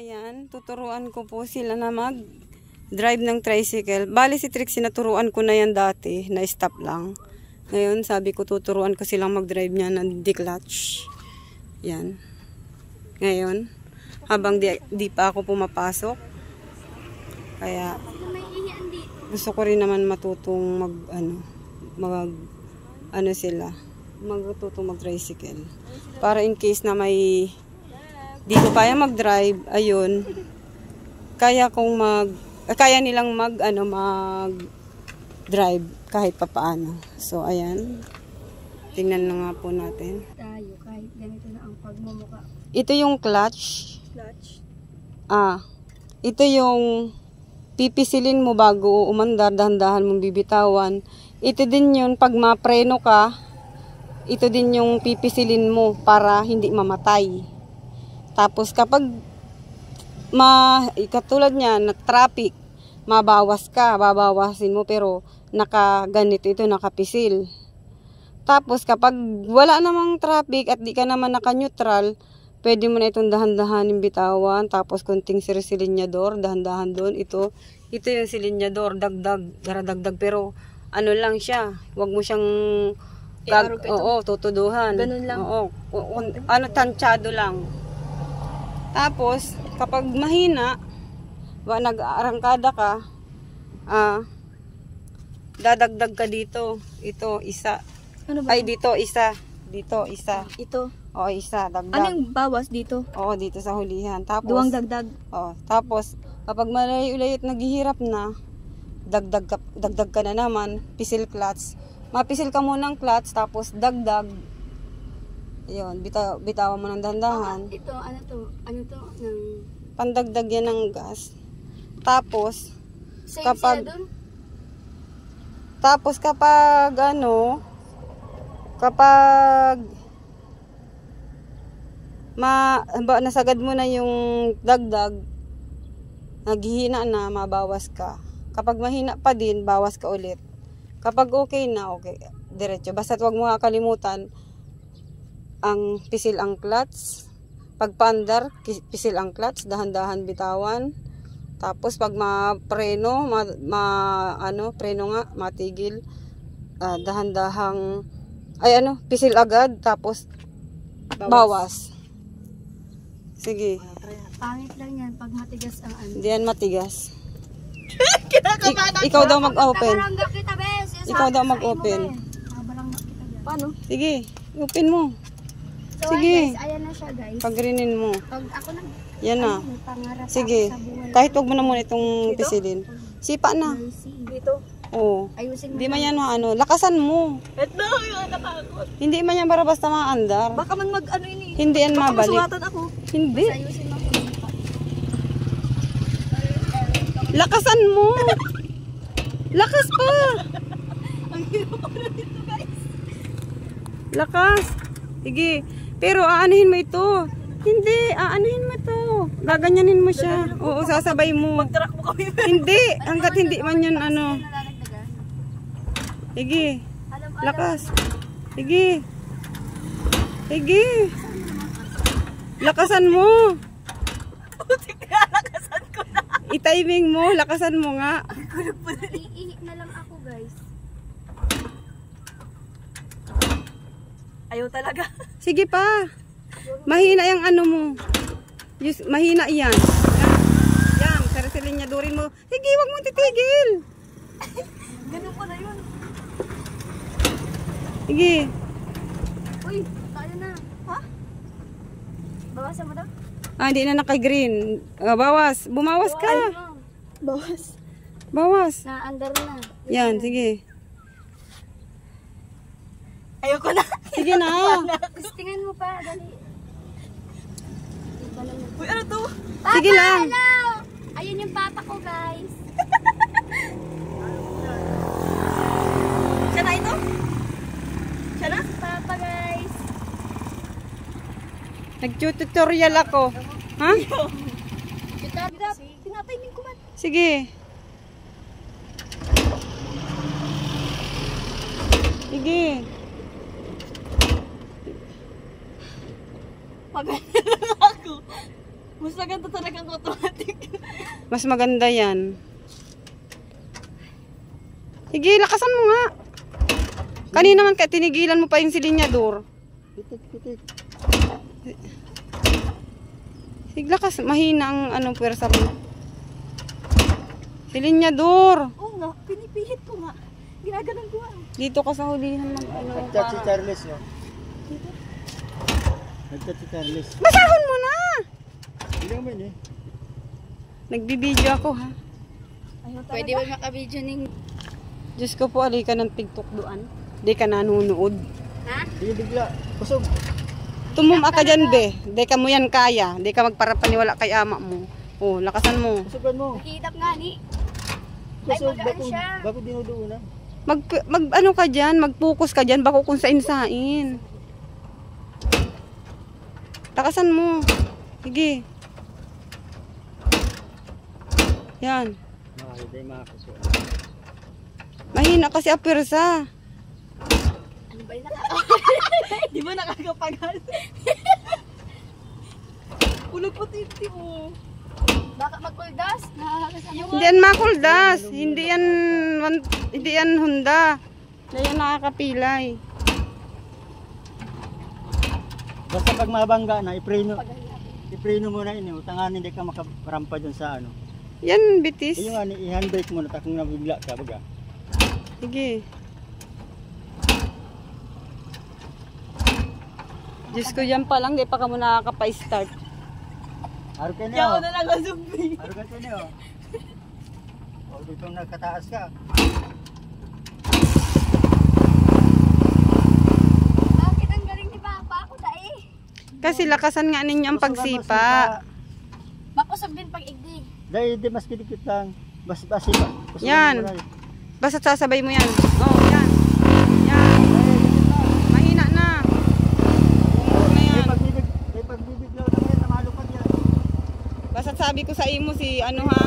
ayan, tuturuan ko po sila na mag-drive ng tricycle. Bali si Trixie, naturuan ko na yan dati, na-stop lang. Ngayon, sabi ko tuturuan ko silang mag-drive niya ng declutch. Yan. Ngayon, habang di pa ako pumapasok. Kaya, gusto ko rin naman matutong magtutong mag-tricycle. Para in case na may di ko kaya mag-drive, ayun. Kaya nilang mag-drive kahit papaano. So ayan. Tingnan na nga po natin. Tayo kahit ganito na ang pagmumuka. Ito yung clutch. Ito yung pipisilin mo bago umandar, dahan-dahan mong bibitawan. Ito din yun pag mapreno ka, ito din yung pipisilin mo para hindi mamatay. Tapos kapag katulad niya, nag-traffic, babawasin mo pero nakaganito ito, nakapisil. Tapos kapag wala namang traffic at di ka naman naka-neutral, pwede mo na itong dahan-dahanin bitawan. Tapos konting silinyador, dahan-dahan doon. Ito yung silinyador, dagdag pero ano lang siya, wag mo siyang tutuduhan. Ganun lang. Tansyado lang. Tapos, kapag mahina, nag-aarangkada ka, dadagdag ka dito. Ito, isa. Ano ba? Ay, dito, isa. Dito, isa. Ito. Oo, isa, dagdag. Anong bawas dito? Oo, dito sa hulihan. Tapos, Duwang dagdag. Oo, tapos, kapag malayo-layo at naghihirap na, dagdag ka na naman, pisil clutch. Mapisil ka muna ng clutch, tapos dagdag. Ayun, bitawan mo ng dahan-dahan. Ito, ano to? Pandagdag yan ng gas. Tapos, Same kapag sila dun? Tapos kapag nasagad mo na yung dagdag, naghihina na, mabawas ka. Kapag mahina pa din, bawas ka ulit. Kapag okay na, okay, diretso. Basta wag mo kakalimutan ang pisil ang clutch. Pag paandar, pisil ang clutch, dahan-dahan bitawan. Tapos pag mapreno, preno nga, matigil, dahan-dahang pisil agad, tapos bawas. Sige. Pangit lang yan pag matigas ang ano. Hindi yan matigas. Ikaw daw mag-open. Ikaw daw mag-open. Paano? Sige, open mo. So Sige. guys, ayan na siya guys. Pagrinin mo. Pag ako Yan na. may pangarap Sige. ako sa buhay. Kahit wag mo na muna itong pisilin. Sipa na. Dito. Oo. Ayusin mo. Hindi man yan lakasan mo. Ito, yung nakakot. Hindi man yan para basta maandar. Baka man mag-ano ini. Hindi yan mabalik. Masuwatan ako. Hindi. Ayusin mo. Lakasan mo. Lakas pa. Ang hirap ko na dito guys. Lakas. Sige. Pero aanihin mo ito. Hindi, aanihin mo ito. Gaganyanin mo siya. Oo, sasabay mo. Mag-track mo kami. Hindi, hanggat hindi man yan Sige. Lakas. Sige. Sige. Lakasan mo. Lakasan ko na. I-timing mo, lakasan mo nga. Iihik na lang ako guys. Ayaw talaga. Sige pa. Mahina yung mo. Mahina yan. Yan, sarisilin-nyadurin mo. Sige, wag mo titigil. Ganun ko na yun. Sige. Uy, tayo na. Ha? Bawasan mo daw? Hindi na naka-green. Bawas. Bumawas ka. Bawas. Bawas. Na-under na. Yan, sige. Ayoko na. Sige na. Tingnan mo pa, dali. Uy, ano to? Papa, Sige lang. hello! Ayun yung papa ko, guys. Siya na ito? Siya na? Papa, guys. Nag-tutorial ako. Ha? Tinatiming ko man. Sige. Sige. Pag ako. Mas maganda talagang automatic. Mas maganda yan. Sige, lakasan mo nga. Kanina man kaya tinigilan mo pa yung silinyador. Pitik. Sige, lakas. Mahina ang anong pwersa mo. Silinyador. Oo nga, pinipihit ko nga. Ginaganon ko nga. Dito ka sa hulihan ng ano. Nagchat si Charles yun. Nagchat si Charles. Basahon mo na! Hindi naman eh. Nagbibideo ako ha. Ayaw talaga. Pwede ba makabidyo ning... Diyos ko po, alay ka ng TikTok doon. Di ka nanonood. Ha? Hindi bigla. Kusog. Tumum ka dyan, be. Di ka mo yan kaya. Di ka magparapaniwala kay ama mo. Oh, lakasan mo. Kusogan mo. Nakitap nga ni. Kusog. magaan siya. Bakit dinuduunan? Mag ano ka dyan, mag-focus ka dyan, bako kung sain-sain. Lakasan mo. Sige. Yan. Hindi makakusog. Mahina kasi apirsa. Ano ba yun? Di ba nakakapagal? Ulog po titi mo. Baka magkuldas. Hindi yan makuldas. Hindi yan Honda. Hindi yan nakakapilay. Basta pag mabangga na, ipreno mo na ini. Utangan hindi ka makarampa dyan sa ano. Yan, bitis. Yung ano, i-handbrake mo na takong nabigla ka, baga. Sige. Diyos ko, yan pa lang. Di pa ka mo nakakapa-start. Araw ka Kaya ako niyo. na lang ang zumbi. Araw ka niyo. O, dito nagkataas ka. Bakit ang galing ni Papa? Ako dai. Kasi lakasan nga ninyo ang Kusogan mo, pagsipa. Makusog din pag igdig. Dahil di mas kidikit lang. Basta sipa. Kusogan Yan. mo na. Basta sasabay mo yan. Oh, yan. Yan. Mahina na. Bumulog na yan. May pagbibig na naman yan, namalupad yan. Basta sabi ko sa imo si ano ha.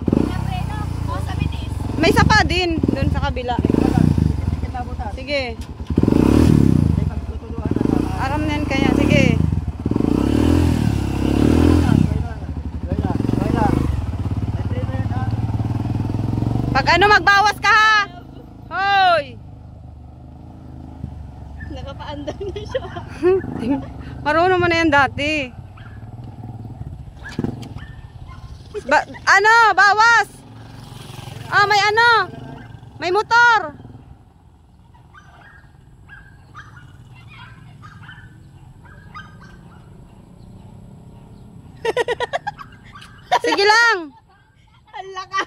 Pinapreno. O sa bitis. May sapa din doon sa kabila. Dikit na butas. Sige. May pagtutuluan na tama. Aram na yan kaya. Sige. Baila. May preno yan ha. Pag ano magbawas ka ha. Hoy. Nakapaandar na siya. Marunong mo na yan dati. Ano? Bawas! Ah, may ano? May motor! Sige lang! Hala ka.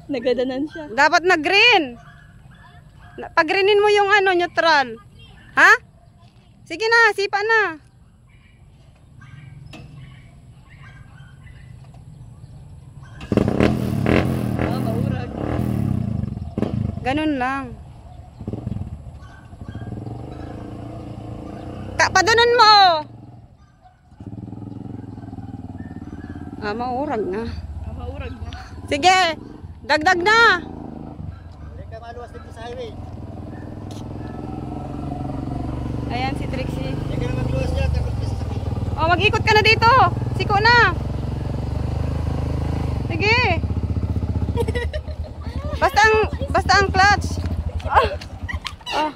Nagadanan siya. Dapat na green! Pag-greenin mo yung ano, neutral. Ha? Sige na, sipa na. Maurag. Ganun lang. Padanon mo! Ah, maurag na. Maurag na. Sige, dagdag na. Hindi ka maluwas dito sa highway. Ayan si Trixie. Hindi ka na magluwas dyan. Takot ka sa sakit. Oh, mag-ikot ka na dito. Siko na. Sige. Basta ang clutch. Oh.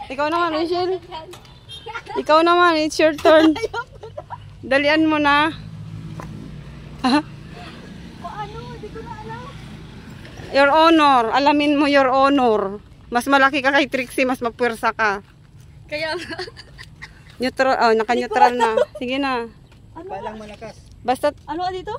Ikaw naman, Rachel. Ikaw naman, it's your turn. Dalian mo na. Paano? Hindi ko na alam. Your honor. Alamin mo your honor. Mas malaki ka kay Trixie, mas mapwersa ka. Kaya Neutral, oh, naka-neutral na. Sige na. Palang malakas. Basta Dito?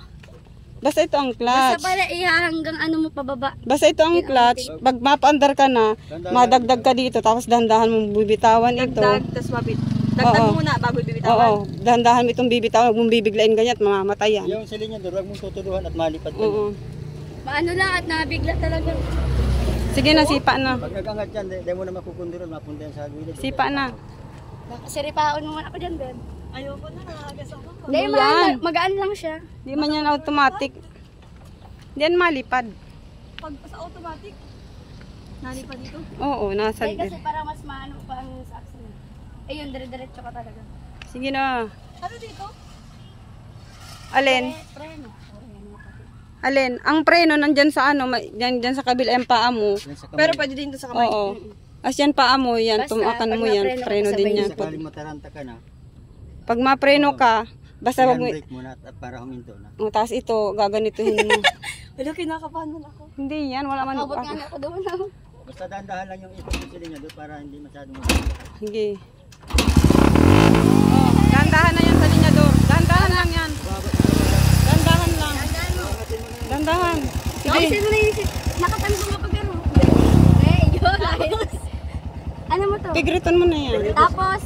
basta ito ang basta clutch. pala hanggang ano mo pababa. Basta ito ang clutch. Pag mapa-andar ka na, madagdag ka dito, tapos dahan-dahan mo bibitawan ito. Dagdag, tas mabit. Dagdag Oo. mo muna bago Oo, bibitawan. dahan-dahan mo itong bibitawan. Huwag mong bibiglain ganyan at mamamatay yan. Yung silin niya doon, huwag mong tutuluhan at malipad ka. Oo. Maano lang at nabigla talaga. Sige na, sipa na. Pag nagangat yan, di mo na makukundiron, mapunta yan sa gilid. Sipa na. Siripaon mo muna ako dyan, Ben. Ayoko na, nakagas ako. Hindi, Hindi yan. magaan lang siya. Hindi man yan automatic. Hindi yan malipad. Pag sa automatic, nani pa dito. Oo, nasa Kasi parang mas maano pa ang sa action. Ayun, dire-diretso ka talaga. Sige na. Ano dito? Alin? Preno. Alin? Ang preno nandyan sa ano, dyan sa kabila yung paa mo. Yan sa kamay. Pero pwede din to sa kamay. Oo. As yan paa mo, yan, Basta, tumakan pag mo yan, napreno ka, preno din sabay yan. Sakaling mataranta ka na, Pag mapreno ka, basta wag mo, handbrake muna at para huminto na. tapos ito, gaganituhin mo. Wala, kinakabahan mo na ako. Hindi yan, wala man. Abot nga na ako doon. Basta dahan-dahan lang yung ikot ng silinyador para hindi masyadong mabigat. Sige. Oh, dandahan na yan sa linyador. Dandahan lang yan. Dandahan lang. Dandahan. Sige. Sige. Sino na yung nakatanda nga pagaro? Eh, yun. Ayos. Ano mo to? Pigriton mo na yan. Tapos,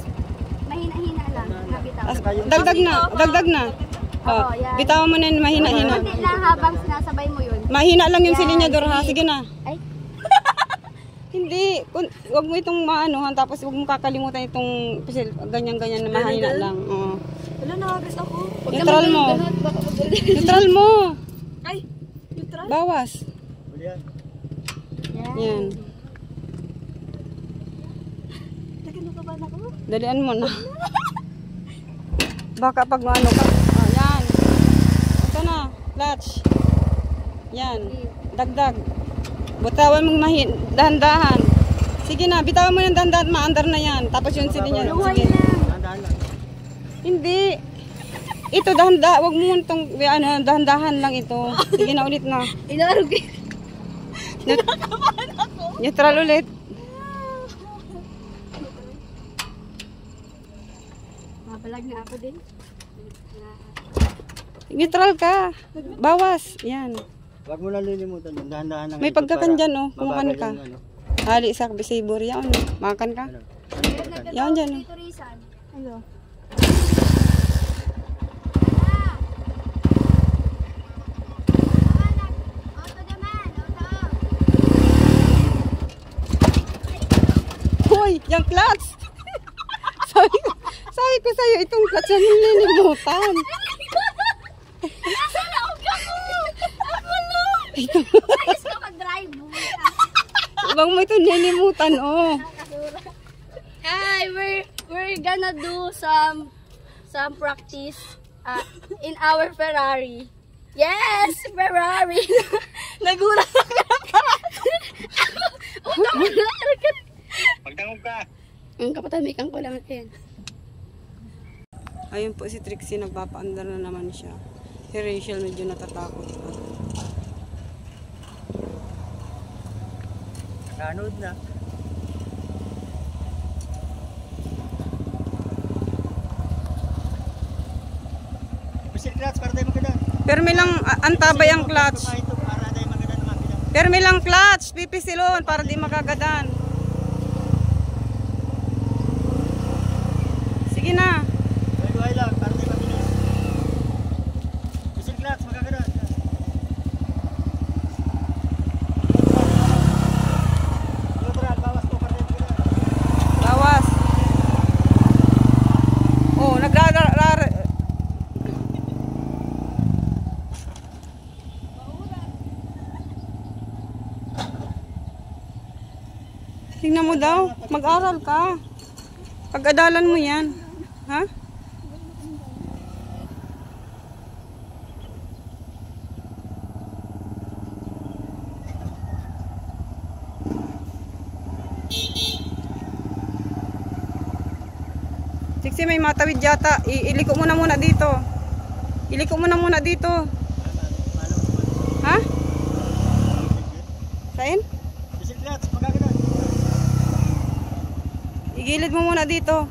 mahina-hina lang. Nabitaw. Dagdag na, dagdag na. Oh, Oo, yan. bitawan mo na yun, mahina-hina. Kunti lang habang sinasabay mo yun. Mahina lang yung Yan, silinyador ha. sige. Sige na. Ay, Hindi, wag mo itong maanuhan tapos wag mo kakalimutan itong ganyan-ganyan na mahina lang. Oo. Wala, nakagas ako. Neutral mo. Neutral mo. Ay, neutral. Bawas. Huli yan. Yan. Kinakabahan ako. Dalian mo na. Baka pag maano ka. Oh, yan. Ito na. Clutch. Yan. Dagdag. Bitawan mong dahan-dahan. Sige na, bitawan mo yung dahan-dahan, maandar na yan. Tapos yung silinya. Sige. Dahan-dahan lang. Hindi. Ito dahan-dahan, wag mo itong ano, dahan-dahan lang ito. Sige na ulit na. inarog. Neutral ulit. Mabalag na ako din. Neutral ka. Bawas. Yan. Huwag mo lang lilimutan yun. Dahan-dahan lang. May ikot pagkakan para dyan, oh. Kumakan mabagal ka. yung ano. Hali sa bisibor yan. Makan ka. Ano? Yan dyan. Dito Rizan. Ano? Hoy, yung clutch. sabi ko sa'yo, itong clutch yan yung nilimutan. Nasa loob ka mo! Ako no! Ayos ka mag-drive. Ibang mo ito nilimutan, oh. Hi, we're gonna do some practice in our Ferrari. Yes, Ferrari. Nagulat ako. Pagdangog ka. Ang kapatamikan ko lang yan. Ayun po si Trixie, nagpapaandar na naman siya. Si Rachel medyo natatakot pa. Nakanood na. Pusil clutch para tayo maganda. Permi lang, antabay ang clutch. Ito para tayo maganda ng makina. Permi lang clutch, pipisilon para di makagadan. Sige na. Buhay lang para tayo mabilis. Pusil clutch magaganda. Neutral, bawas po para tayo maganda. Bawas. Oh, tingnan mo daw, mag-aral ka. Pag-adalan mo yan. Ha? Siksi, may matawid yata. Iliko mo na muna dito. Iliko mo na muna dito. Ha? Sain? Pusil clutch magaganda. Igilid mo muna dito.